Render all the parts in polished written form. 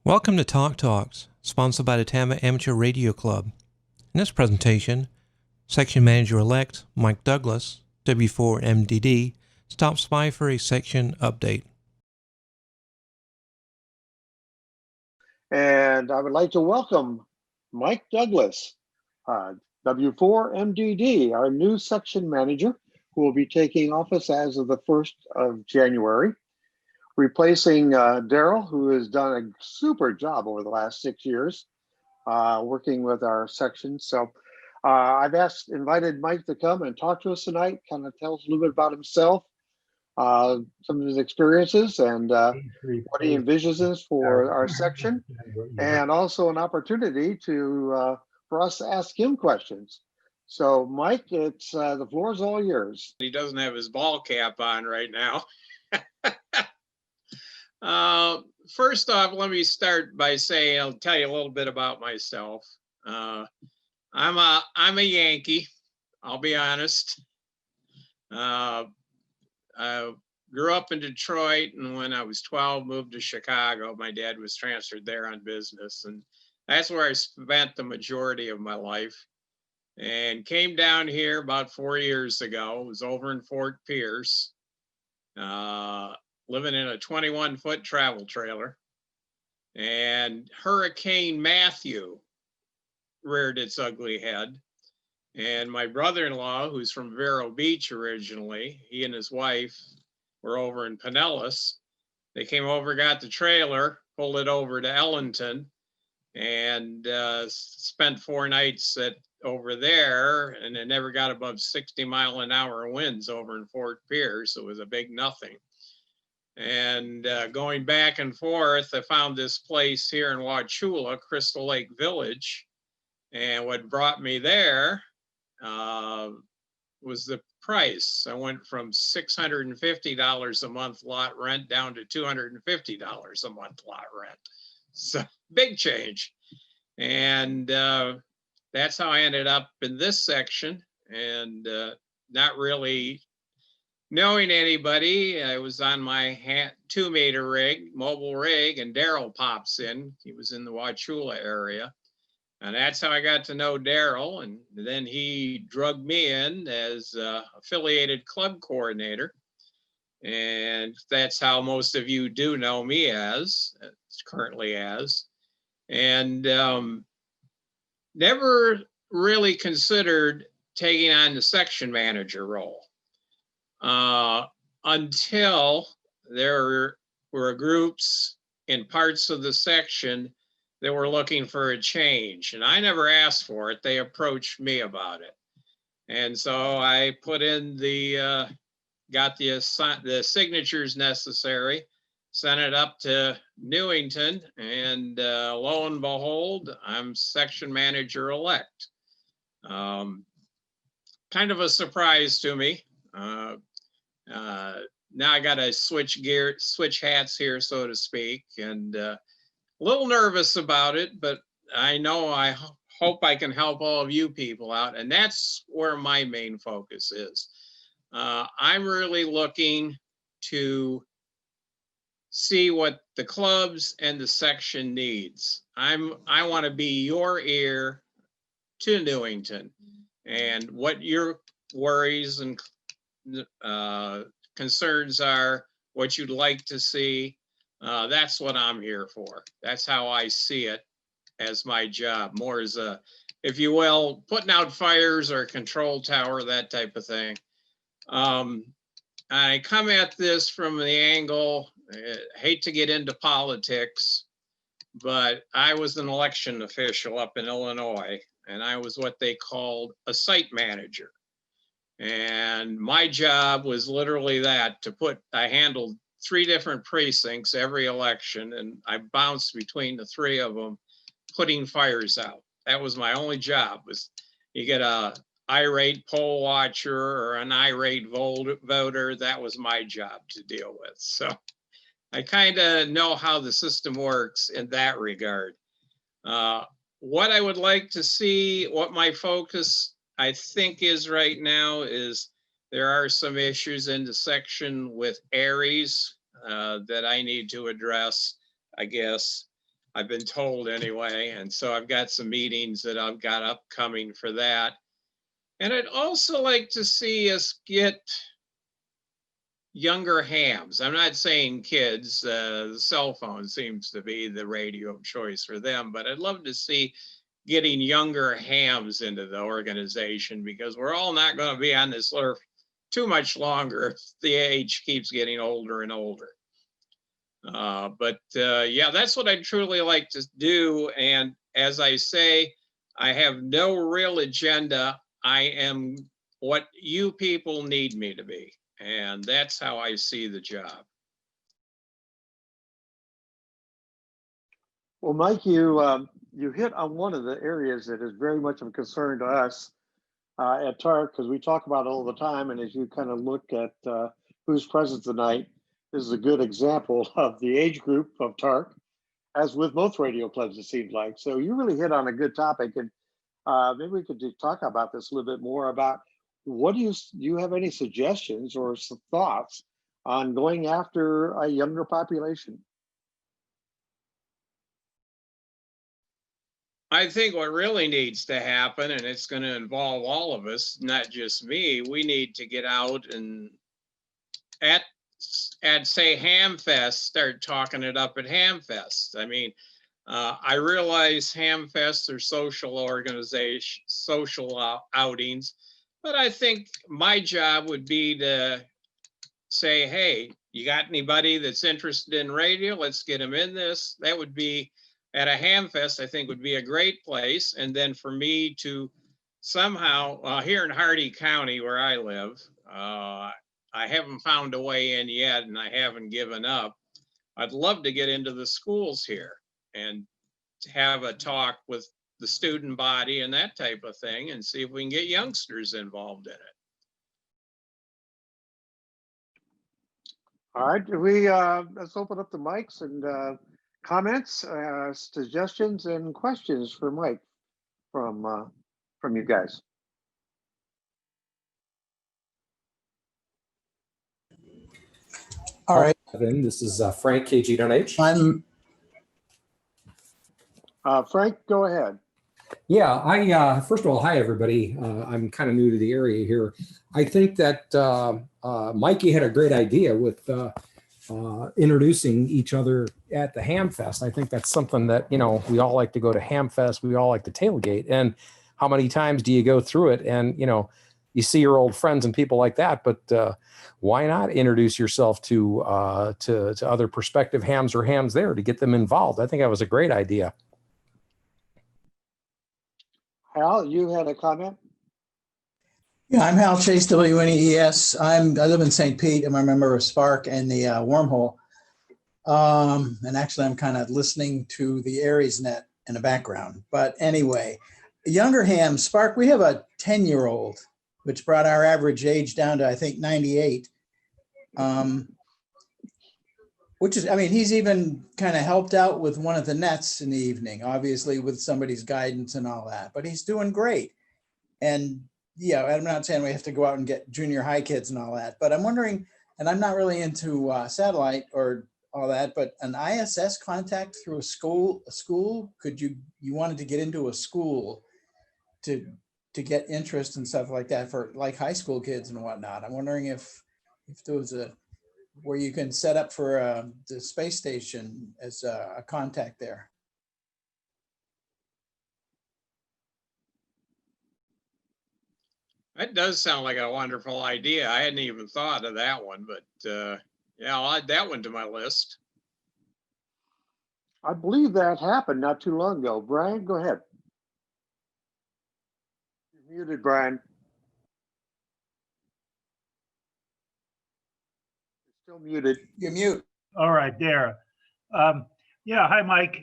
Welcome to TARCTalks, sponsored by the Tama Amateur Radio Club. In this presentation, Section Manager-elect Mike Douglas, W4MDD, stops by for a section update. And I would like to welcome Mike Douglas, W4MDD, our new section manager, who will be taking office as of the 1st of January, replacing Daryl, who has done a super job over the last 6 years working with our section. So I've invited Mike to come and talk to us tonight, kind of tell us a little bit about himself, some of his experiences, and what he envisions for our section, and also an opportunity to for us to ask him questions. So, Mike, it's the floor is all yours. He doesn't have his ball cap on right now. First off, let me start by saying I'll tell you a little bit about myself. I'm a Yankee. I'll be honest. I grew up in Detroit, and when I was 12, moved to Chicago. My dad was transferred there on business, and that's where I spent the majority of my life. And came down here about 4 years ago. Was over in Fort Pierce, living in a 21-foot travel trailer. And Hurricane Matthew reared its ugly head. And my brother-in-law, who's from Vero Beach originally, he and his wife were over in Pinellas. They came over, got the trailer, pulled it over to Ellington, and spent 4 nights over there, and it never got above 60-mile-an-hour winds over in Fort Pierce. It was a big nothing. And going back and forth, I found this place here in Wauchula, Crystal Lake Village. And what brought me there was the price. I went from $650 a month lot rent down to $250 a month lot rent. So big change. And that's how I ended up in this section, and not really knowing anybody. I was on my 2-meter rig, mobile rig, and Daryl pops in. He was in the Wauchula area. And that's how I got to know Daryl. And then he drugged me in as affiliated club coordinator. And that's how most of you do know me currently as. And never really considered taking on the section manager role until there were groups in parts of the section that were looking for a change. And I never asked for it. They approached me about it. And so I put in got the signatures necessary, sent it up to Newington, and lo and behold, I'm section manager-elect. Kind of a surprise to me. Now I got to switch hats here, so to speak, and a little nervous about it, but I hope I can help all of you people out, and that's where my main focus is. I'm really looking to see what the clubs and the section needs. I want to be your ear to Newington, and what your worries and concerns are, what you'd like to see. That's what I'm here for. That's how I see it as my job, more as a, if you will, putting out fires or a control tower, that type of thing. I come at this from the angle, I hate to get into politics, but I was an election official up in Illinois, and I was what they called a site manager. And my job was literally that, I handled 3 different precincts every election, and I bounced between the 3 of them, putting fires out. That was my only job. Was you get a irate poll watcher or an irate voter, that was my job to deal with. So I kind of know how the system works in that regard. What I would like to see, what my focus I think is right now, is there are some issues in the section with ARRLs that I need to address, I guess. I've been told anyway. And so I've got some meetings that I've got upcoming for that. And I'd also like to see us get younger hams. I'm not saying kids, the cell phone seems to be the radio of choice for them, but I'd love to see getting younger hams into the organization, because we're all not going to be on this earth too much longer if the age keeps getting older and older. Yeah, that's what I'd truly like to do. And as I say, I have no real agenda. I am what you people need me to be. And that's how I see the job. Well, Mike, you hit on one of the areas that is very much of a concern to us at TARC, because we talk about it all the time. And as you kind of look at who's present tonight, this is a good example of the age group of TARC, as with most radio clubs, it seems like. So you really hit on a good topic, and maybe we could talk about this a little bit more about what do you have any suggestions or some thoughts on going after a younger population? I think what really needs to happen, and it's going to involve all of us, not just me, we need to get out and at say Hamfest, start talking it up at Hamfest. I mean, I realize Hamfests are social organizations, social outings, but I think my job would be to say, hey, you got anybody that's interested in radio? Let's get them in this. That would be at a Hamfest, I think would be a great place. And then for me to somehow, here in Hardy County where I live, I haven't found a way in yet, and I haven't given up. I'd love to get into the schools here and have a talk with the student body and that type of thing, and see if we can get youngsters involved in it. All right, let's open up the mics and comments, suggestions, and questions for Mike from you guys. All right. This is Frank, KG.H. Frank, go ahead. Yeah, first of all, hi, everybody. I'm kind of new to the area here. I think that Mikey had a great idea with introducing each other at the Hamfest. I think that's something that, we all like to go to Hamfest. We all like to tailgate. And how many times do you go through it? And, you see your old friends and people like that, but why not introduce yourself to other prospective hams or hams there to get them involved? I think that was a great idea. Hal, you had a comment? Yeah, I'm Hal Chase, WNES. I live in St. Pete. I'm a member of Spark and the Wormhole. And actually, I'm kind of listening to the Aries Net in the background. But anyway, younger hams, Spark, we have a 10-year-old, which brought our average age down to, I think, 98. Which is, he's even kind of helped out with one of the nets in the evening, obviously with somebody's guidance and all that, but he's doing great. And yeah, I'm not saying we have to go out and get junior high kids and all that, but I'm wondering, and I'm not really into satellite or all that, but an ISS contact through a school, could you wanted to get into a school to get interest and stuff like that for like high school kids and whatnot. I'm wondering if there was where you can set up for the space station as a contact there. That does sound like a wonderful idea. I hadn't even thought of that one, but yeah, I'll add that one to my list. I believe that happened not too long ago. Brian, go ahead. You're muted, Brian. You're still muted. You're mute. All right, there. Yeah, hi, Mike.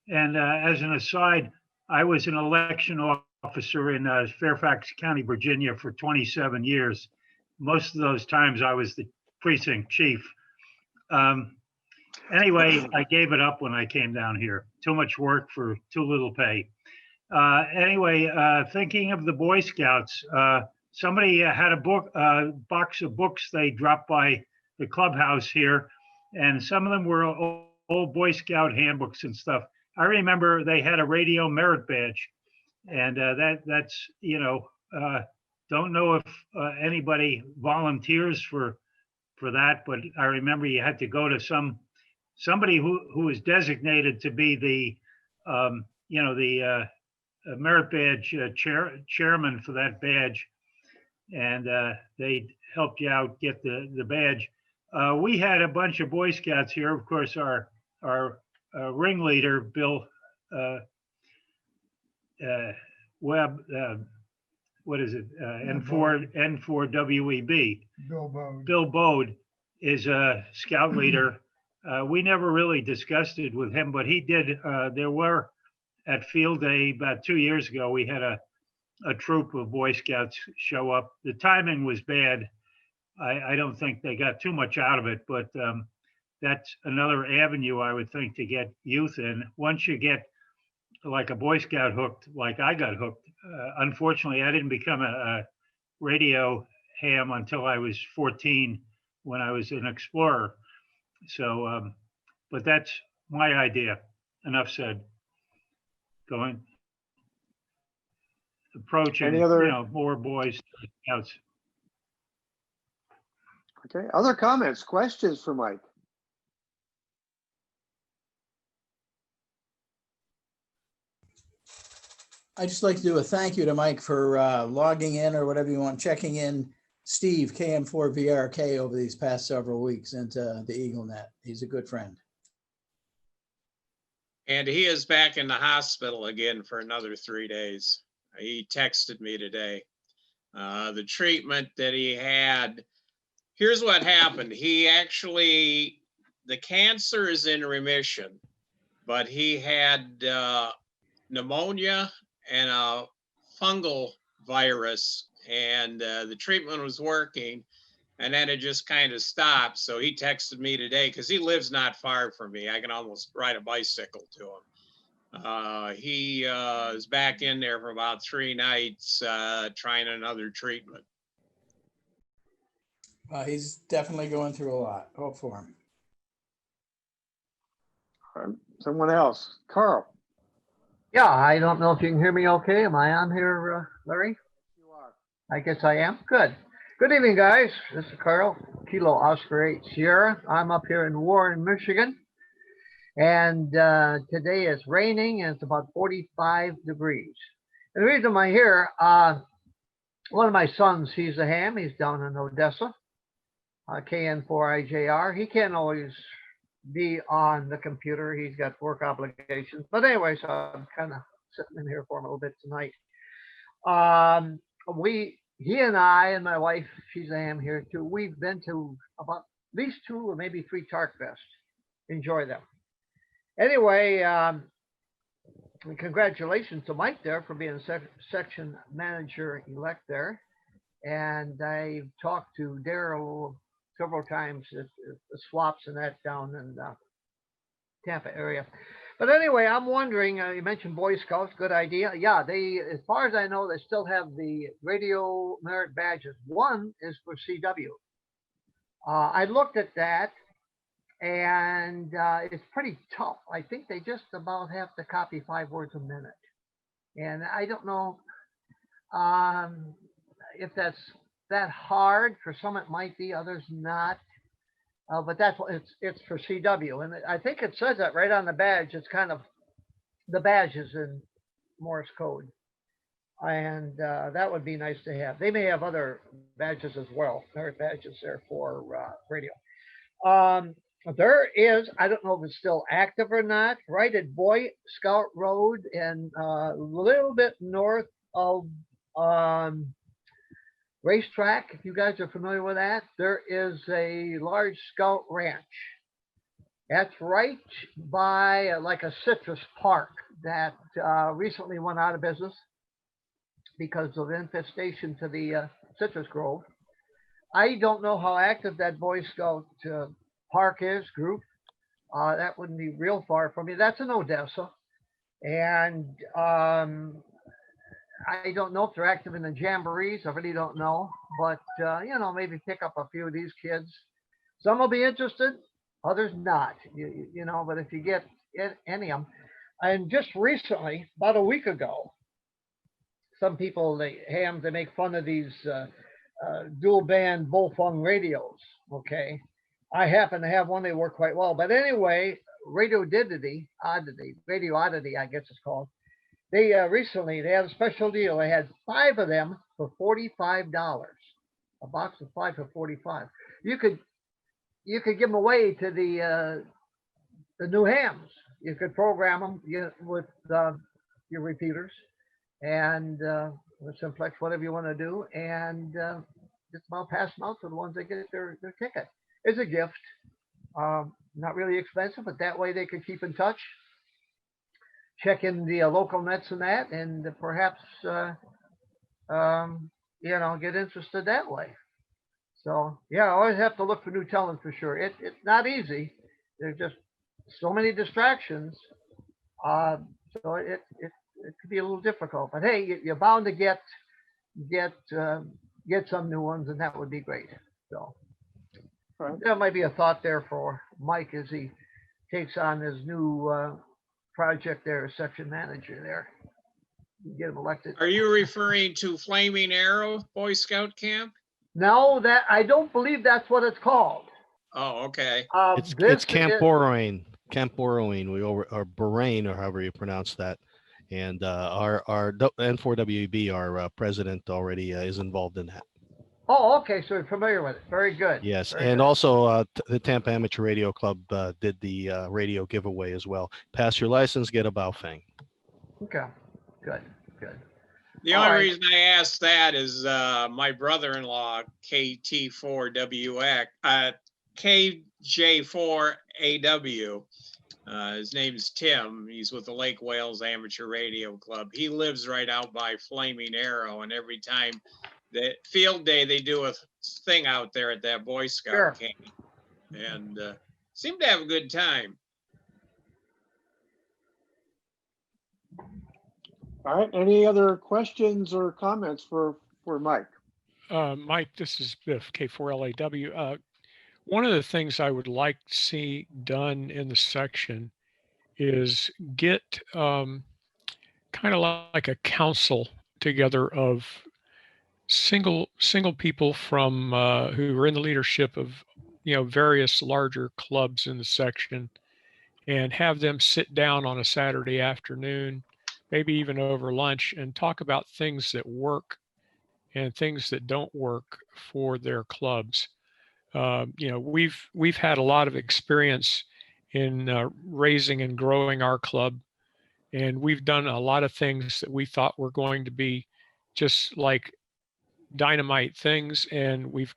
And as an aside, I was an election officer in Fairfax County, Virginia for 27 years. Most of those times I was the precinct chief. Anyway, I gave it up when I came down here. Too much work for too little pay. Anyway, thinking of the Boy Scouts, somebody had a box of books they dropped by the clubhouse here, and some of them were old Boy Scout handbooks and stuff. I remember they had a radio merit badge, and that's don't know if anybody volunteers for that, but I remember you had to go to somebody who was designated to be the the merit badge chairman for that badge, and they helped you out get the badge. We had a bunch of Boy Scouts here. Of course, our ringleader, Bill Webb, what is it? N4WEB. Bill Bode is a scout leader. We never really discussed it with him, but he did. There were at Field Day about 2 years ago, we had a troop of Boy Scouts show up. The timing was bad. I don't think they got too much out of it, but that's another avenue I would think to get youth in. Once you get like a Boy Scout hooked, like I got hooked. Unfortunately, I didn't become a radio ham until I was 14 when I was an explorer. So, but that's my idea. Enough said. Approaching, Any other- more Boys Scouts. Okay, other comments, questions for Mike? I'd just like to do a thank you to Mike for logging in or whatever you want, checking in Steve, KM4VRK, over these past several weeks into the EagleNet. He's a good friend. And he is back in the hospital again for another 3 days. He texted me today. The treatment that he had, here's what happened. He actually, the cancer is in remission, but he had pneumonia and a fungal virus, and the treatment was working, and then it just kind of stopped. So he texted me today because he lives not far from me. I can almost ride a bicycle to him. He is back in there for about 3 nights trying another treatment. He's definitely going through a lot. Hope for him. Someone else, Carl. Yeah, I don't know if you can hear me okay. Am I on here, Larry? You are. I guess I am. Good. Good evening, guys. This is Carl, Kilo Oscar 8 Sierra. I'm up here in Warren, Michigan. And today it's raining and it's about 45 degrees. And the reason I'm here, one of my sons, he's a ham. He's down in Odessa, KN4IJR. He can't always be on the computer. He's got work obligations. But anyway, so I'm kind of sitting in here for him a little bit tonight. He and I and my wife, she's a ham here too. We've been to about at least 2 or maybe 3 TARCFests. Enjoy them. Anyway, congratulations to Mike there for being section manager-elect there. And I've talked to Daryl several times at the swaps and that down in the Tampa area. But anyway, I'm wondering, you mentioned Boy Scouts, good idea. Yeah, they, as far as I know, they still have the radio merit badges. One is for CW. I looked at that, and it's pretty tough. I think they just about have to copy 5 words a minute. And I don't know if that's that hard. For some it might be, others not. But that's what it's for CW. And I think it says that right on the badge. It's kind of, the badge is in Morse code. And that would be nice to have. They may have other badges as well. There are badges there for radio. There is, I don't know if it's still active or not, right at Boy Scout Road and a little bit north of Racetrack. If you guys are familiar with that, there is a large scout ranch. That's right by like a citrus park that recently went out of business because of infestation to the citrus grove. I don't know how active that Boy Scout park is, group. That wouldn't be real far from me. That's in Odessa. And I don't know if they're active in the jamborees. I really don't know. But, you know, maybe pick up a few of these kids. Some will be interested, others not. You know, but if you get any of them. And just recently, about a week ago, some people, they make fun of these dual band Bullfung radios. Okay. I happen to have one, they work quite well. But anyway, Radio Oddity, I guess it's called. They recently, they had a special deal. They had 5 of them for $45. A box of 5 for 45. You could give them away to the new hams. You could program them with your repeaters and with simplex, whatever you want to do, and just about pass them out to the ones that get their ticket. It's a gift, not really expensive, but that way they could keep in touch, check in the local nets and that, and perhaps get interested that way. So yeah, I always have to look for new talent for sure. It's not easy. There's just so many distractions. So it could be a little difficult. But hey, you're bound to get some new ones, and that would be great. So that might be a thought there for Mike as he takes on his new project there as section manager there. Get him elected. Are you referring to Flaming Arrow Boy Scout Camp? No, that I don't believe that's what it's called. Oh, okay. It's Camp Borrowing, or Bahrain, or however you pronounce that. And our N4WB, our president, already is involved in that. Oh, okay. So you're familiar with it. Very good. Yes, Very and good. also the Tampa Amateur Radio Club did the radio giveaway as well. Pass your license, get a Baofeng. Okay, good. The only reason I asked that is my brother-in-law, KT4WX, KJ4AW. His name's Tim. He's with the Lake Wales Amateur Radio Club. He lives right out by Flaming Arrow, and every time the field day, they do a thing out there at that Boy Scout camp, and seem to have a good time. All right. Any other questions or comments for Mike? Mike, this is Biff, K4LAW. One of the things I would like to see done in the section is get kind of like a council together of single people from who are in the leadership of various larger clubs in the section, and have them sit down on a Saturday afternoon, maybe even over lunch, and talk about things that work and things that don't work for their clubs. We've had a lot of experience in raising and growing our club, and we've done a lot of things that we thought were going to be just like dynamite things, and we've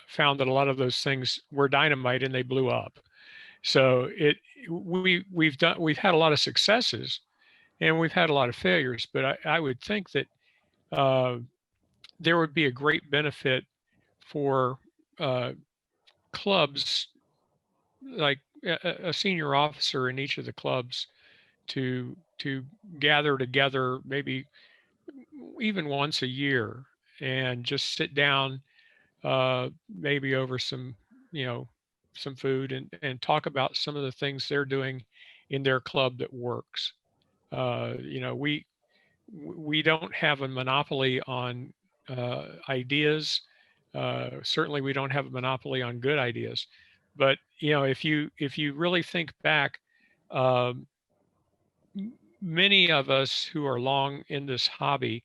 found that a lot of those things were dynamite and they blew up. So we've had a lot of successes, and we've had a lot of failures, but I would think that there would be a great benefit for clubs, like a senior officer in each of the clubs, to gather together maybe even once a year and just sit down, maybe over some food, and talk about some of the things they're doing in their club that works. We don't have a monopoly on ideas. Certainly we don't have a monopoly on good ideas, but if you really think back, many of us who are long in this hobby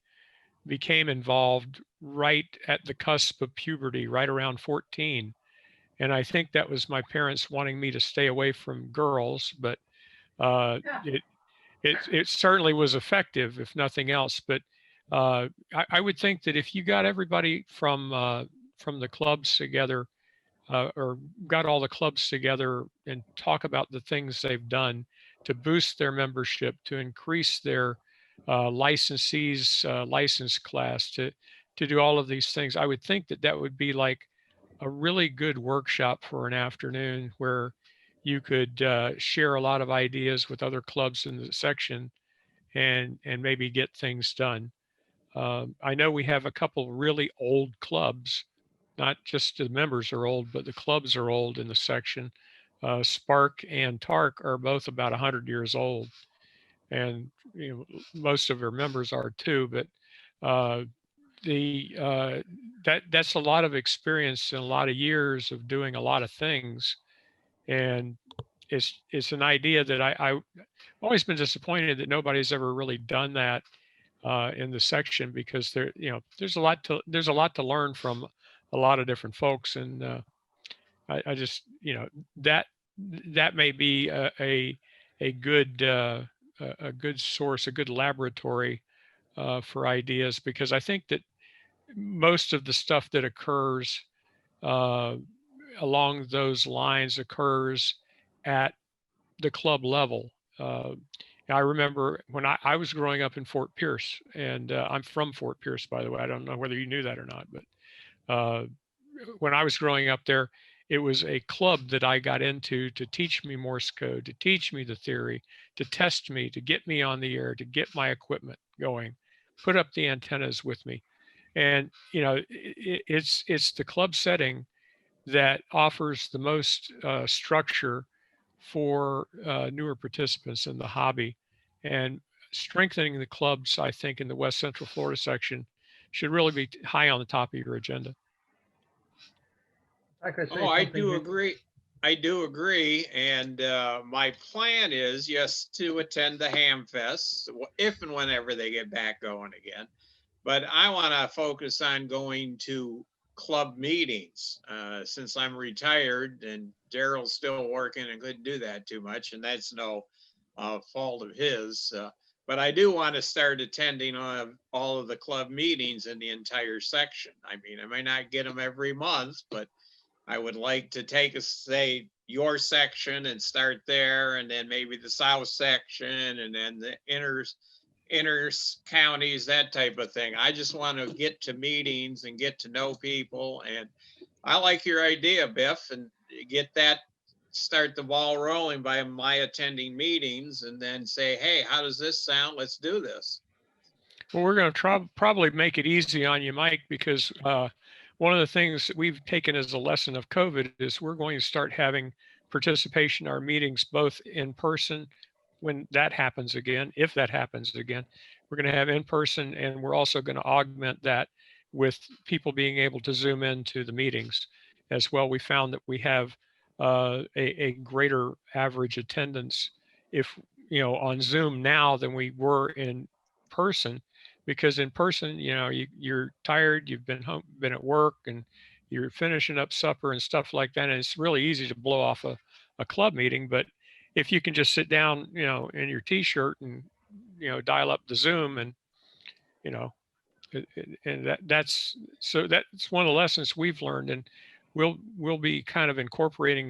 became involved right at the cusp of puberty, right around 14. And I think that was my parents wanting me to stay away from girls, but it certainly was effective, if nothing else. But I would think that if you got everybody from the clubs together, or got all the clubs together and talk about the things they've done to boost their membership, to increase their licensees license class, to do all of these things, I would think that would be like a really good workshop for an afternoon, where you could share a lot of ideas with other clubs in the section, and maybe get things done. I know we have a couple really old clubs, not just the members are old, but the clubs are old in the section. Spark and TARC are both about 100 years old. and most of their members are too. But that's a lot of experience and a lot of years of doing a lot of things, and it's an idea that I've always been disappointed that nobody's ever really done that in the section, because there's a lot to learn from a lot of different folks, and I just that may be a good source, a good laboratory for ideas, because I think that most of the stuff that occurs uh, along those lines occurs at the club level. I remember when I was growing up in Fort Pierce, and I'm from Fort Pierce, by the way. I don't know whether you knew that or not, but when I was growing up there, it was a club that I got into to teach me Morse code, to teach me the theory, to test me, to get me on the air, to get my equipment going, put up the antennas with me. And it's the club setting that offers the most structure for newer participants in the hobby. And strengthening the clubs, I think, in the West Central Florida section should really be high on the top of your agenda. I could say Oh, I something do here. agree. I do agree. And my plan is, yes, to attend the Ham Fest if and whenever they get back going again. But I want to focus on going to club meetings since I'm retired and Daryl's still working and couldn't do that too much. And that's no fault of his. But I do want to start attending all of the club meetings in the entire section. I mean, I may not get them every month, but I would like to take say your section and start there, and then maybe the south section, and then the inner counties, that type of thing. I just want to get to meetings and get to know people. And I like your idea, Biff, and start the ball rolling by my attending meetings, and then say, hey, how does this sound? Let's do this. Well, we're going to probably make it easy on you, Mike, because one of the things that we've taken as a lesson of COVID is we're going to start having participation in our meetings, both in person when that happens again, if that happens again. We're going to have in person, and we're also going to augment that with people being able to Zoom into the meetings as well. We found that we have a greater average attendance on Zoom now than we were in person, because in person, you're tired, you've been home, been at work, and you're finishing up supper and stuff like that. And it's really easy to blow off a club meeting. But if you can just sit down, in your t-shirt and, dial up the Zoom, and, and that's one of the lessons we've learned. And we'll be kind of incorporating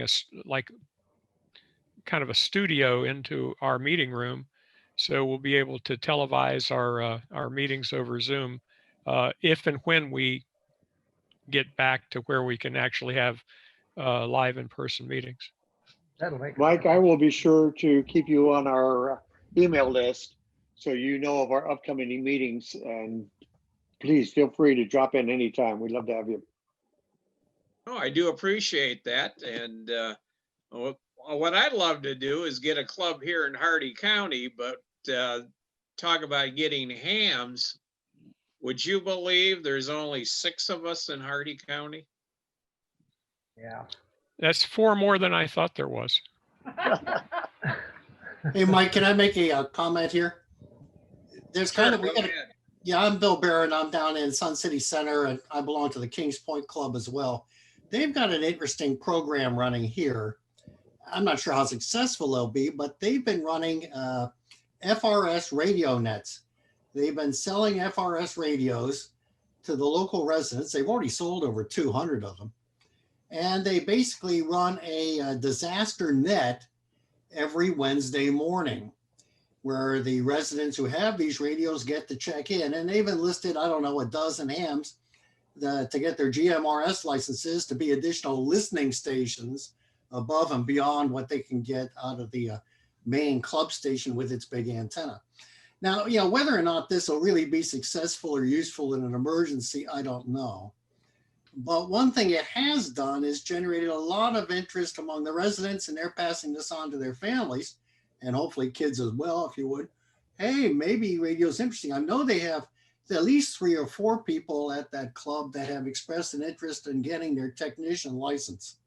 kind of a studio into our meeting room. So we'll be able to televise our meetings over Zoom if and when we get back to where we can actually have live in-person meetings. That'll make Mike, I will be sure to keep you on our email list so you know of our upcoming meetings, and please feel free to drop in anytime. We'd love to have you. Oh, I do appreciate that. And what I'd love to do is get a club here in Hardy County, but talk about getting hams. Would you believe there's only 6 of us in Hardy County? Yeah. That's 4 more than I thought there was. Hey, Mike, can I make a comment here? There's Sure, yeah, I'm Bill Barron. I'm down in Sun City Center, and I belong to the Kings Point Club as well. They've got an interesting program running here. I'm not sure how successful they'll be, but they've been running FRS radio nets. They've been selling FRS radios to the local residents. They've already sold over 200 of them. And they basically run a disaster net every Wednesday morning, where the residents who have these radios get to check in. And they've enlisted, I don't know, a dozen hams to get their GMRS licenses to be additional listening stations above and beyond what they can get out of the main club station with its big antenna. Now, whether or not this will really be successful or useful in an emergency, I don't know. But one thing it has done is generated a lot of interest among the residents, and they're passing this on to their families, and hopefully kids as well, if you would, hey, maybe radio's interesting. I know they have at least 3 or 4 people at that club that have expressed an interest in getting their technician license,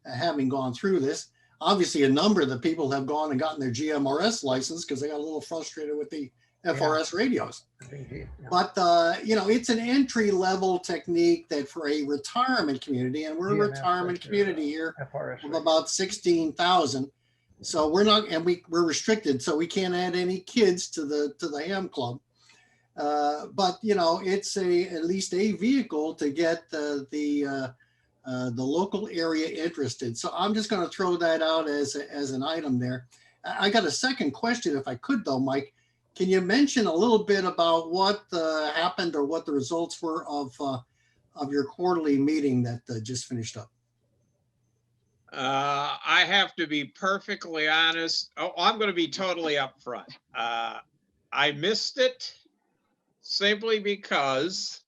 having gone through this. Obviously, a number of the people have gone and gotten their GMRS license because they got a little frustrated with the FRS radios. But, it's an entry level technique that for a retirement community, and we're a retirement community here of about 16,000. So we're not, and we're restricted, so we can't add any kids to the ham club. But it's at least a vehicle to get the local area interested. So I'm just going to throw that out as an item there. I got a second question, if I could, though, Mike. Can you mention a little bit about what happened or what the results were of your quarterly meeting that just finished up? I have to be perfectly honest. Oh, I'm going to be totally upfront. I missed it simply because,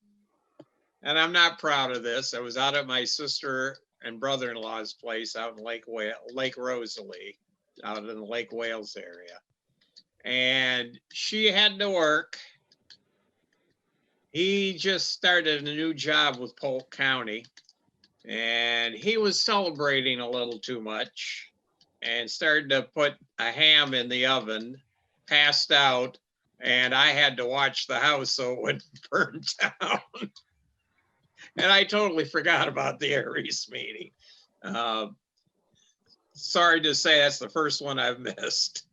and I'm not proud of this, I was out at my sister and brother-in-law's place out in Lake Rosalie, out in the Lake Wales area. And she had to work. He just started a new job with Polk County, and he was celebrating a little too much and started to put a ham in the oven, passed out, and I had to watch the house so it wouldn't burn down. And I totally forgot about the ARRL meeting. Sorry to say that's the first one I've missed.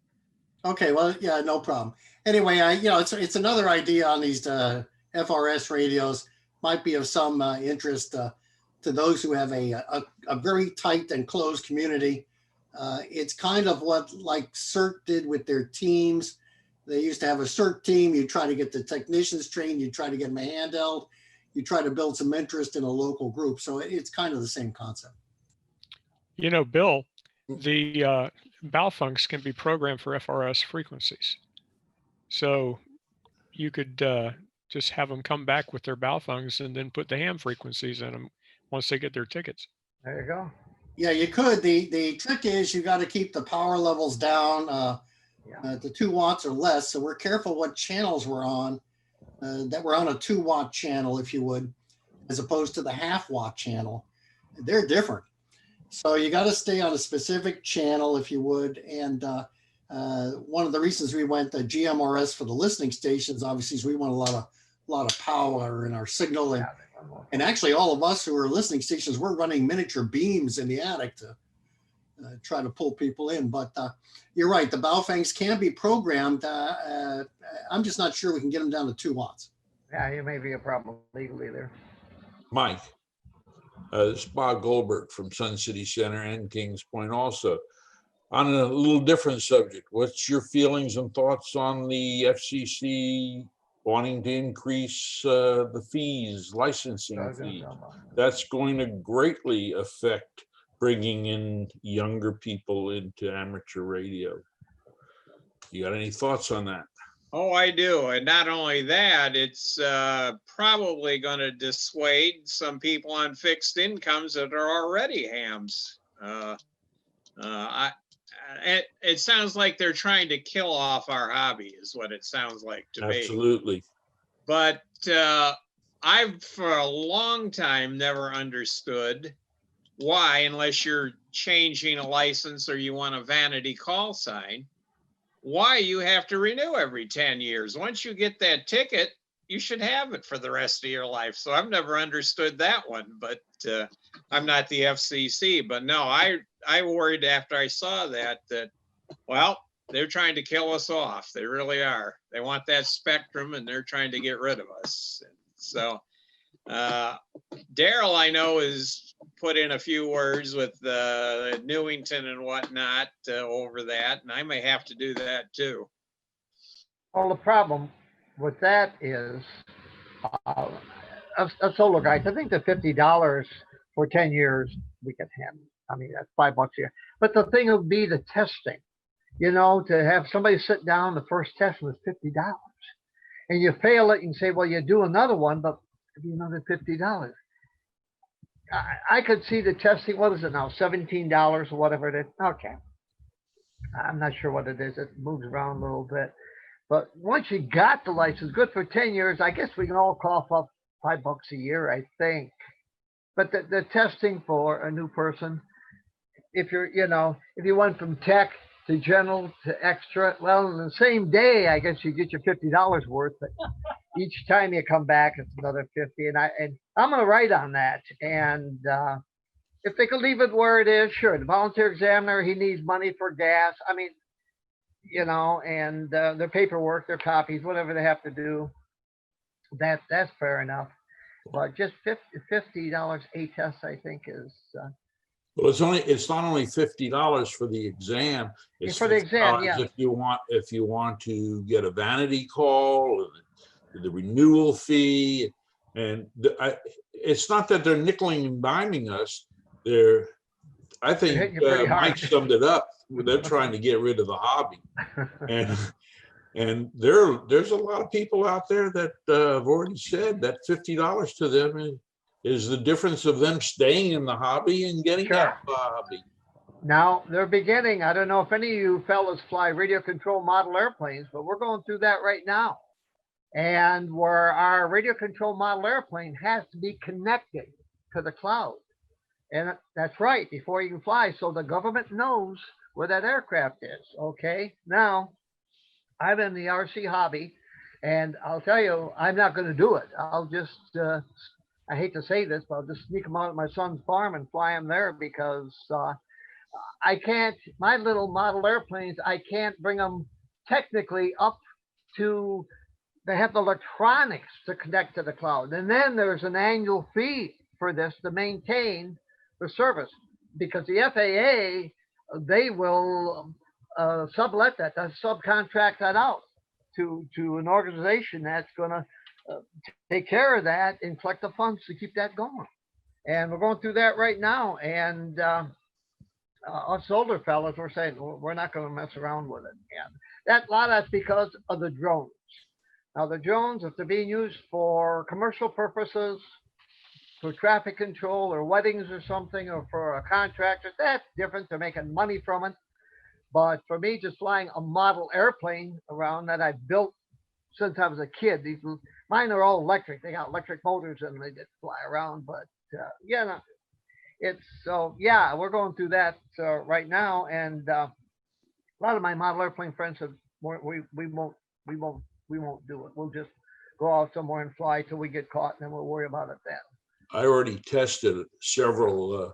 Okay, well, yeah, no problem. Anyway, it's another idea on these FRS radios. Might be of some interest to those who have a very tight and closed community. It's kind of what like CERT did with their teams. They used to have a CERT team. You try to get the technicians trained. You try to get them a handheld. You try to build some interest in a local group. So it's kind of the same concept. Bill, the Balfunks can be programmed for FRS frequencies. So you could just have them come back with their Balfunks and then put the ham frequencies in them once they get their tickets. There you go. Yeah, you could. The trick is you got to keep the power levels down to 2 watts or less. So we're careful what channels we're on, that we're on a 2 watt channel, if you would, as opposed to the half watt channel. They're different. So you got to stay on a specific channel, if you would. And one of the reasons we went to GMRS for the listening stations, obviously, is we want a lot of power in our signal. And actually, all of us who are listening stations, we're running miniature beams in the attic to try to pull people in. But you're right, the Baofangs can be programmed. I'm just not sure we can get them down to 2 watts. Yeah, it may be a problem legally there. Mike, this is Bob Goldberg from Sun City Center and Kings Point also. On a little different subject, what's your feelings and thoughts on the FCC wanting to increase the fees, licensing fees? That's going to greatly affect bringing in younger people into amateur radio. You got any thoughts on that? Oh, I do. And not only that, it's probably going to dissuade some people on fixed incomes that are already hams. It sounds like they're trying to kill off our hobby is what it sounds like to me. Absolutely. But I've for a long time never understood why, unless you're changing a license or you want a vanity call sign, why you have to renew every 10 years. Once you get that ticket, you should have it for the rest of your life. So I've never understood that one, but I'm not the FCC. But no, I worried after I saw that, well, they're trying to kill us off. They really are. They want that spectrum and they're trying to get rid of us. So Daryl, I know, has put in a few words with Newington and whatnot over that, and I may have to do that too. Well, the problem with that is, a solo guys, I think the $50 for 10 years we can handle. I mean, that's $5 a year. But the thing would be the testing. To have somebody sit down, the first test was $50. And you fail it, you can say, well, you do another one, but it'd be another $50. I could see the testing, what is it now, $17 or whatever it is. Okay. I'm not sure what it is. It moves around a little bit. But once you got the license, good for 10 years, I guess we can all cough up $5 a year, I think. But the testing for a new person, if you're, if you went from tech to general to extra, well, in the same day, I guess you get your $50 worth. But each time you come back, it's another 50. And I'm going to write on that. And if they could leave it where it is, sure. The volunteer examiner, he needs money for gas. I mean, and their paperwork, their copies, whatever they have to do, that's fair enough. But just $50 a test, I think, is. Well, it's not only $50 for the exam. It's for the exam, $50 yeah. if you want to get a vanity call, the renewal fee, and it's not that they're nickeling and diming us. I think Mike summed it up. They're trying to get rid of the hobby, and there's a lot of people out there that have already said that $50 to them is the difference of them staying in the hobby and getting out of the hobby. Now they're beginning. I don't know if any of you fellas fly radio control model airplanes, but we're going through that right now. And where our radio control model airplane has to be connected to the cloud. And that's right, before you can fly. So the government knows where that aircraft is. Okay. Now, I'm in the RC hobby, and I'll tell you, I'm not going to do it. I'll just, I hate to say this, but I'll just sneak them out at my son's farm and fly them there because I can't, my little model airplanes, I can't bring them technically up to, they have the electronics to connect to the cloud. And then there's an annual fee for this to maintain the service, because the FAA, they will sublet that, subcontract that out to an organization that's going to take care of that and collect the funds to keep that going. And we're going through that right now. And us older fellas, we're saying we're not going to mess around with it. And a lot of that's because of the drones. Now the drones, if they're being used for commercial purposes, for traffic control or weddings or something, or for a contractor, that's different. They're making money from it. But for me, just flying a model airplane around that I built since I was a kid, mine are all electric. They got electric motors and they just fly around. But it's so, we're going through that right now. And a lot of my model airplane friends have, we won't do it. We'll just go out somewhere and fly till we get caught, and then we'll worry about it then. I already tested several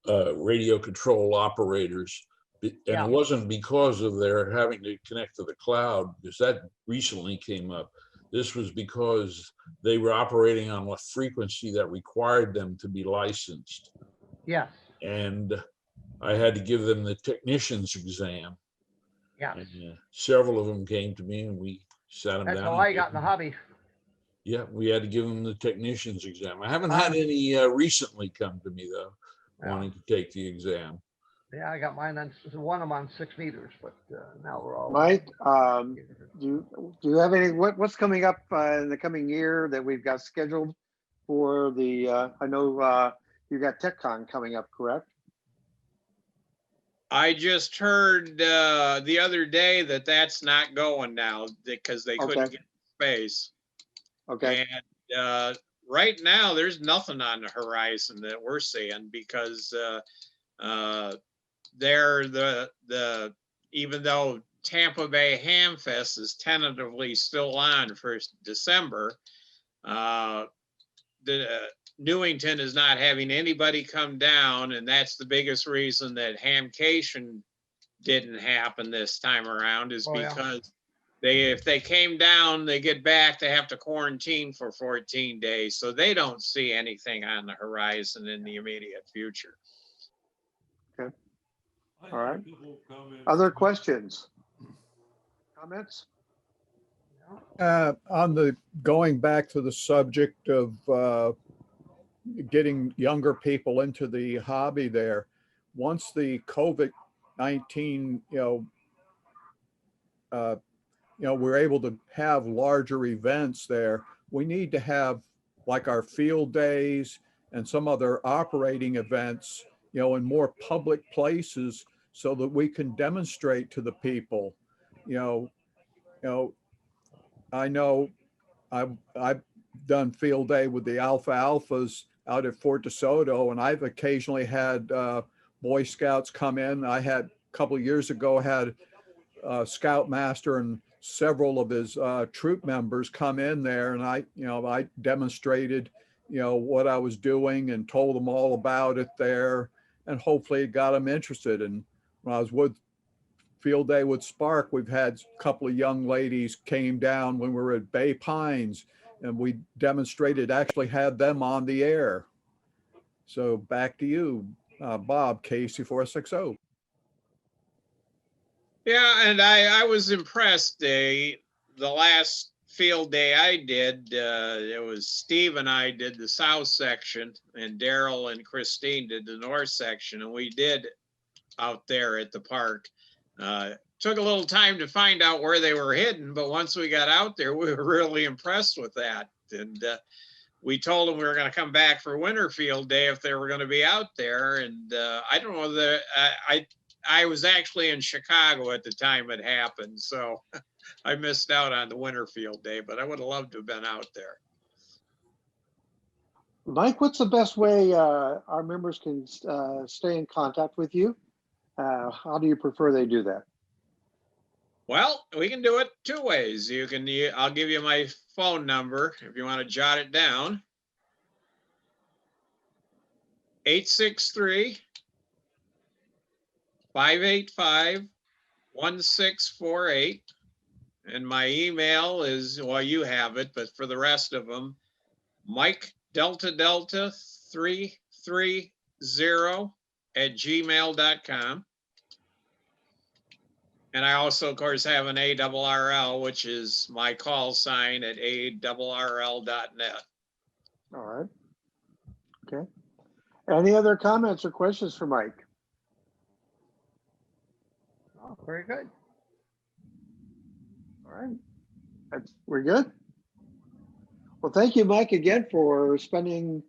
radio control operators, and it wasn't because of their having to connect to the cloud, because that recently came up. This was because they were operating on a frequency that required them to be licensed. Yes. And I had to give them the technician's exam. Yeah. Several of them came to me and we sat them down. That's how I got in the hobby. Yeah, we had to give them the technician's exam. I haven't had any recently come to me though, wanting to take the exam. Yeah, I got mine on one of them on 6 meters, but now we're all. Mike, do you have any? What's coming up in the coming year that we've got scheduled for the? I know you got TechCon coming up, correct? I just heard the other day that that's not going now because they couldn't get space. Okay. And right now, there's nothing on the horizon that we're seeing because even though Tampa Bay Ham Fest is tentatively still on for December, Newington is not having anybody come down, and that's the biggest reason that Hamcation didn't happen this time around is because if they came down, they get back, they have to quarantine for 14 days. So they don't see anything on the horizon in the immediate future. Okay. All right. Other questions? Comments? On the going back to the subject of getting younger people into the hobby there, once the COVID-19, we're able to have larger events there, we need to have like our field days and some other operating events, in more public places so that we can demonstrate to the people, I know I've done field day with the alphas out at Fort DeSoto, and I've occasionally had Boy Scouts come in. I had a couple of years ago had Scoutmaster and several of his troop members come in there, and I demonstrated what I was doing and told them all about it there, and hopefully it got them interested. And when I was with Field Day with Spark, we've had a couple of young ladies came down when we were at Bay Pines, and we demonstrated, actually had them on the air. So back to you, Bob, KC460. Yeah, and I was impressed. The last field day I did, it was Steve and I did the south section, and Daryl and Christine did the north section, and we did out there at the park. Took a little time to find out where they were hidden, but once we got out there, we were really impressed with that. And we told them we were going to come back for winter field day if they were going to be out there. And I don't know that I was actually in Chicago at the time it happened, so I missed out on the winter field day, but I would have loved to have been out there. Mike, what's the best way our members can stay in contact with you? How do you prefer they do that? Well, we can do it two ways. I'll give you my phone number if you want to jot it down. 863-585-1648. And my email is, well, you have it, but for the rest of them, Mike Delta 330@gmail.com. And I also, of course, have an ARRL, which is my call sign at ARRL.net. All right. Okay. Any other comments or questions for Mike? Oh, very good. All right. We're good. Well, thank you, Mike, again for spending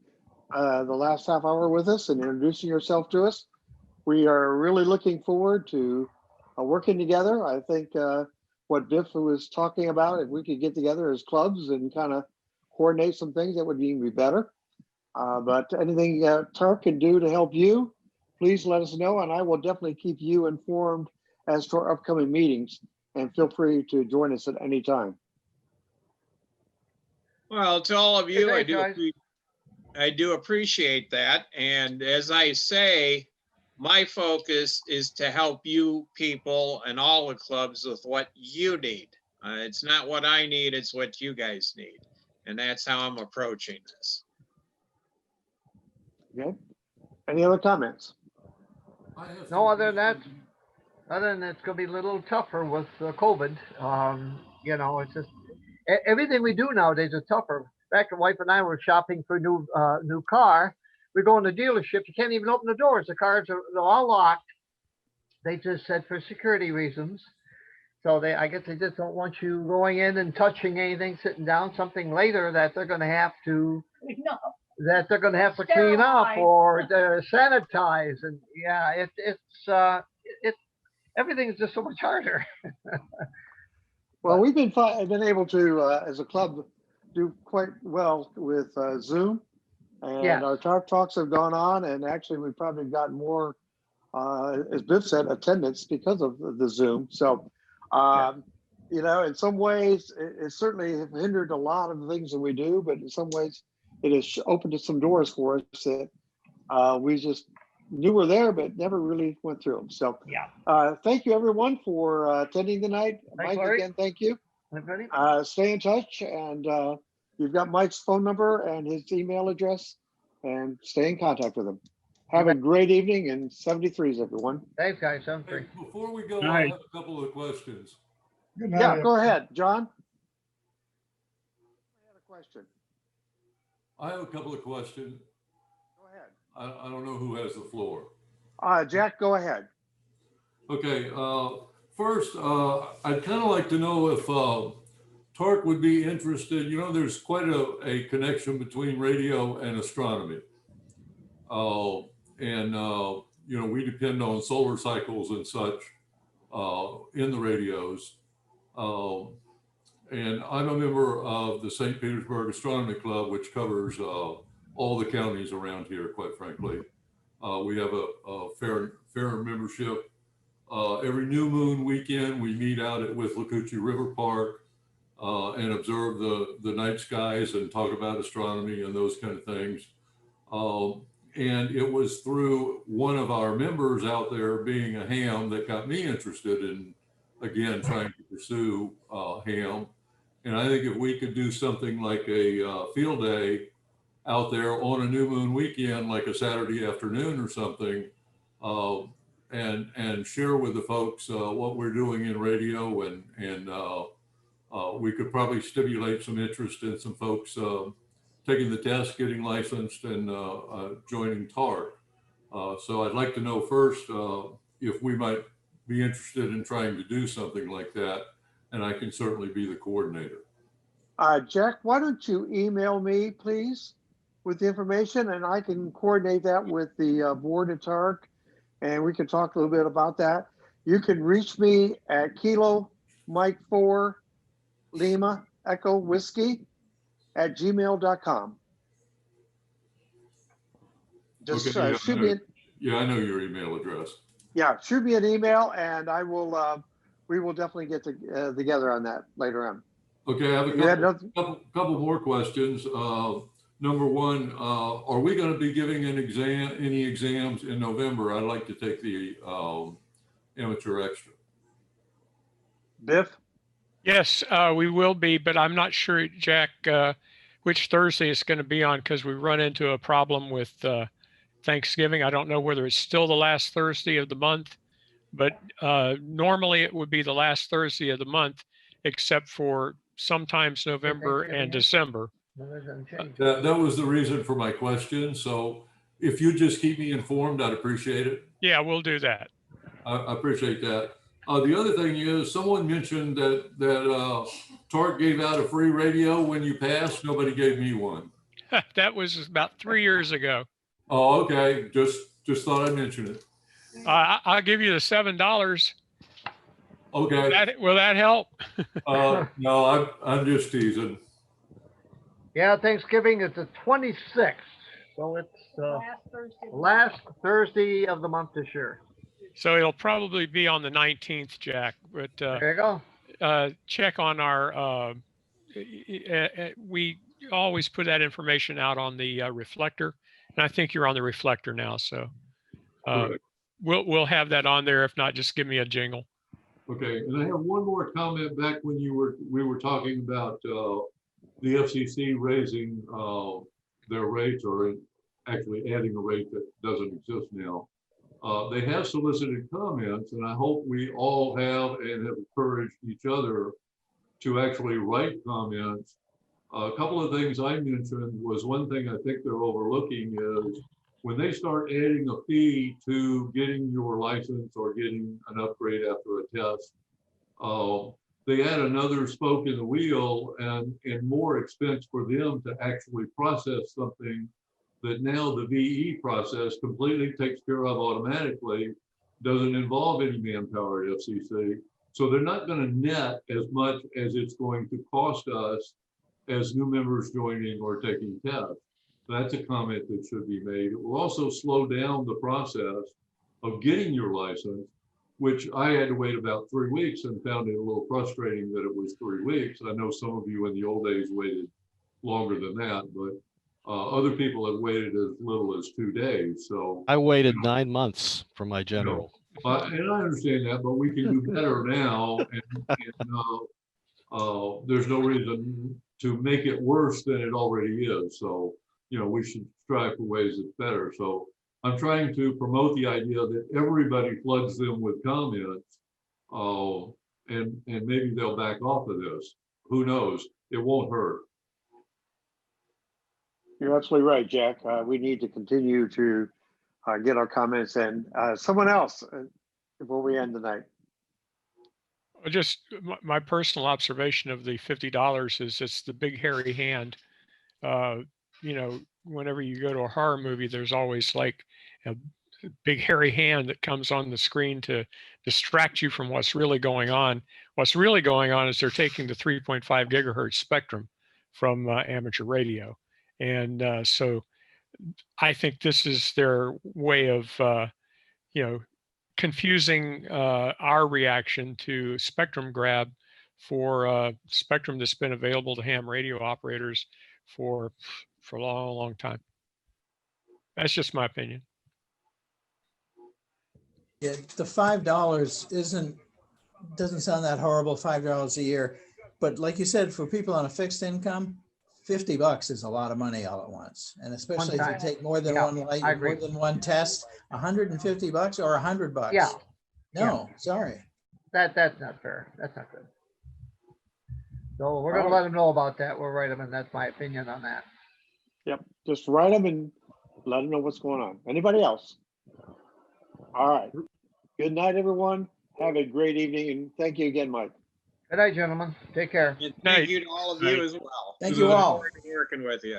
the last half hour with us and introducing yourself to us. We are really looking forward to working together. I think what Biff was talking about, if we could get together as clubs and kind of coordinate some things, that would even be better. But anything TARC can do to help you, please let us know, and I will definitely keep you informed as to our upcoming meetings, and feel free to join us at any time. Well, to all of you, Hey, guys. I do appreciate that. And as I say, my focus is to help you people and all the clubs with what you need. It's not what I need, it's what you guys need. And that's how I'm approaching this. Okay. Any other comments? No, other than it's going to be a little tougher with COVID. It's just everything we do nowadays is tougher. In fact, the wife and I were shopping for a new car. We go in the dealership, you can't even open the doors. The cars are all locked. They just said for security reasons. So I guess they just don't want you going in and touching anything, sitting down, something later that they're going to have to clean up or sanitize. And yeah, everything's just so much harder. Well, we've been able to, as a club, do quite well with Zoom. And Yes. our TARCTalks have gone on, and actually we've probably gotten more, as Biff said, attendance because of the Zoom. So, in some ways, it certainly has hindered a lot of the things that we do, but in some ways, it has opened some doors for us that we just knew were there, but never really went through them. So, thank you everyone for attending tonight. Thanks, Mike, Larry. again, thank you. Everybody? Stay in touch, and you've got Mike's phone number and his email address, and stay in contact with him. Have a great evening, and 73s, everyone. Thanks, guys. 73. Before we go, Good I night. have a couple of questions. Yeah, go ahead, John. I had a question. I have a couple of questions. Go ahead. I don't know who has the floor. Jack, go ahead. Okay, first, I'd kind of like to know if TARC would be interested. There's quite a connection between radio and astronomy. We depend on solar cycles and such in the radios. And I'm a member of the St. Petersburg Astronomy Club, which covers all the counties around here, quite frankly. We have a fair membership. Every new moon weekend, we meet out at Withlacoochee River Park and observe the night skies and talk about astronomy and those kind of things. And it was through one of our members out there being a ham that got me interested in, again, trying to pursue ham. And I think if we could do something like a field day out there on a new moon weekend, like a Saturday afternoon or something, and share with the folks what we're doing in radio, and we could probably stimulate some interest in some folks taking the test, getting licensed, and joining TARC. So I'd like to know first if we might be interested in trying to do something like that, and I can certainly be the coordinator. Jack, why don't you email me, please, with the information, and I can coordinate that with the board at TARC, and we can talk a little bit about that. You can reach me at Kilo Mike 4 Lima Echo Whiskey at gmail.com. Just Okay, shoot me yeah, I know your email address. Yeah, shoot me an email, and I will. We will definitely get together on that later on. Okay, I have a couple more questions. Number one, are we going to be giving any exams in November? I'd like to take the amateur extra. Biff? Yes, we will be, but I'm not sure, Jack, which Thursday it's going to be on, because we run into a problem with Thanksgiving. I don't know whether it's still the last Thursday of the month, but normally it would be the last Thursday of the month, except for sometimes November and December. That was the reason for my question. So if you just keep me informed, I'd appreciate it. Yeah, we'll do that. I appreciate that. The other thing is, someone mentioned that TARC gave out a free radio when you passed. Nobody gave me one. That was about 3 years ago. Oh, okay. Just thought I'd mention it. I'll give you the $7. Okay. Will that help? No, I'm just teasing. Yeah, Thanksgiving is the 26th, so it's last Thursday of the month this year. So it'll probably be on the 19th, Jack. But there you go. Check on our. We always put that information out on the reflector, and I think you're on the reflector now. So we'll have that on there. If not, just give me a jingle. Okay, and I have one more comment back when we were talking about the FCC raising their rates, or actually adding a rate that doesn't exist now. They have solicited comments, and I hope we all have and have encouraged each other to actually write comments. A couple of things I mentioned was, one thing I think they're overlooking is when they start adding a fee to getting your license or getting an upgrade after a test, they add another spoke in the wheel and more expense for them to actually process something that now the VE process completely takes care of automatically, doesn't involve any manpower at FCC. So they're not going to net as much as it's going to cost us as new members joining or taking tests. That's a comment that should be made. It will also slow down the process of getting your license, which I had to wait about 3 weeks and found it a little frustrating that it was 3 weeks. I know some of you in the old days waited longer than that, but other people have waited as little as 2 days. So I waited 9 months for my general. And I understand that, but we can do better now. And there's no reason to make it worse than it already is. So, we should strive for ways that's better. So I'm trying to promote the idea that everybody floods them with comments, and maybe they'll back off of this. Who knows? It won't hurt. You're absolutely right, Jack. We need to continue to get our comments in. Someone else before we end tonight. Just my personal observation of the $50 is it's the big hairy hand. Whenever you go to a horror movie, there's always like big hairy hand that comes on the screen to distract you from what's really going on. What's really going on is they're taking the 3.5 gigahertz spectrum from amateur radio. And so I think this is their way of, confusing our reaction to spectrum grab for spectrum that's been available to ham radio operators for a long, long time. That's just my opinion. Yeah, the $5 doesn't sound that horrible, $5 a year. But like you said, for people on a fixed income, $50 is a lot of money all at once. And especially if you time. take more than Yeah, one light, I agree. more than one test, $150 or $100. Yeah. No, sorry. That's not fair. That's not good. So we're gonna let them know about that. We'll write them, and that's my opinion on that. Yep, just write them and let them know what's going on. Anybody else? All right. Good night, everyone. Have a great evening, and thank you again, Mike. Good night, gentlemen. Take care. And thank you to all of you as well. Thank you all. Look forward to working with you.